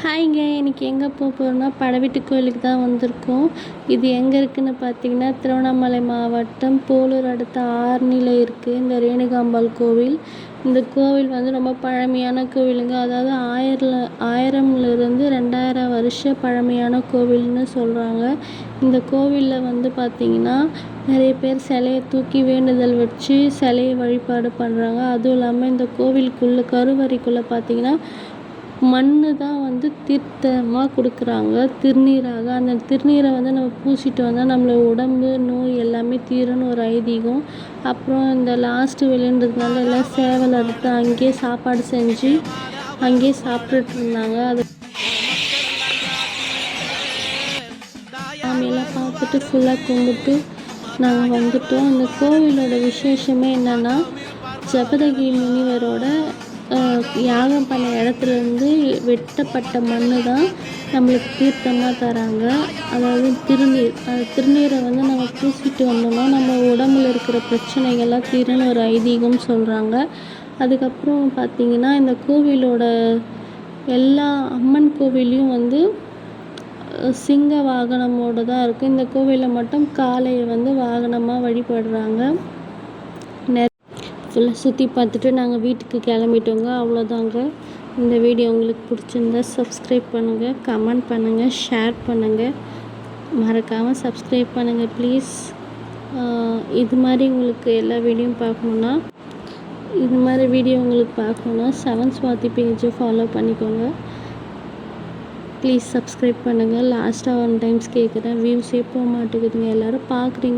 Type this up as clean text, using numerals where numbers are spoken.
ஹாய்ங்க, இன்றைக்கி எங்கே போகிறோன்னா படவெட்டு கோயிலுக்கு தான் வந்திருக்கோம். இது எங்கே இருக்குதுன்னு பார்த்தீங்கன்னா, திருவண்ணாமலை மாவட்டம் போலூர் அடுத்த ஆரணியில் இருக்குது இந்த ரேணுகாம்பாள் கோவில். இந்த கோவில் வந்து ரொம்ப பழமையான கோவிலுங்க. அதாவது 1000லேருந்து 2000 வருஷ பழமையான கோவில்னு சொல்கிறாங்க. இந்த கோவிலில் வந்து பார்த்திங்கன்னா நிறைய பேர் சிலையை தூக்கி வேண்டுதல் வச்சு சிலையை வழிபாடு பண்ணுறாங்க. அதுவும் இல்லாமல் இந்த கோவிலுக்குள்ளே கருவறைக்குள்ளே பார்த்திங்கன்னா மண் தான் வந்து தீர்த்தமாக கொடுக்குறாங்க திருநீராக. அந்த திருநீரை வந்து நம்ம பூசிட்டு வந்தால் நம்மளோட உடம்பு நோய் எல்லாமே தீரும்னு ஒரு ஐதீகம். அப்புறம் இந்த லாஸ்ட்டு வெளின்றதுனால எல்லாம் சேவல் அறுத்து அங்கேயே சாப்பாடு செஞ்சு அங்கேயே சாப்பிட்டுட்டு இருந்தாங்க. அது சாமியெல்லாம் பார்த்துட்டு ஃபுல்லாக கும்பிட்டு நாங்கள் வந்துட்டோம். இந்த கோவிலோட விசேஷமே என்னென்னா, ஜபதகி முனிவரோட யாகம் பண்ண இடத்துலேருந்து வெட்டப்பட்ட மண் தான் நம்மளுக்கு தீர்த்தமாக தராங்க. அதாவது திருநீர். அந்த திருநீரை வந்து நம்ம பூசிட்டு வந்தோம்னா நம்ம உடம்புல இருக்கிற பிரச்சனைகள்லாம் தீரும்னு ஒரு ஐதீகம் சொல்கிறாங்க. அதுக்கப்புறம் பார்த்திங்கன்னா இந்த கோவிலோட எல்லா அம்மன் கோவிலையும் வந்து சிங்க வாகனமோடு தான் இருக்குது. இந்த கோவிலில் மட்டும் காளையை வந்து வாகனமாக வழிபடுறாங்க. ஃபுல்லாக சுற்றி பார்த்துட்டு நாங்கள் வீட்டுக்கு கிளம்பிட்டோங்க. அவ்வளோதாங்க. இந்த வீடியோ உங்களுக்கு பிடிச்சிருந்தா சப்ஸ்கிரைப் பண்ணுங்கள், கமெண்ட் பண்ணுங்கள், ஷேர் பண்ணுங்கள். மறக்காமல் சப்ஸ்கிரைப் பண்ணுங்கள் ப்ளீஸ். இது மாதிரி உங்களுக்கு எல்லா வீடியோவும் பார்க்கணுன்னா செவன் ஸ்வாதி பேஜை ஃபாலோ பண்ணிக்கோங்க. ப்ளீஸ் சப்ஸ்கிரைப் பண்ணுங்கள். லாஸ்ட்டாக 1 டைம்ஸ் கேட்குறேன், வியூஸே போக மாட்டேங்குதுங்க. எல்லோரும் பார்க்குறீங்க.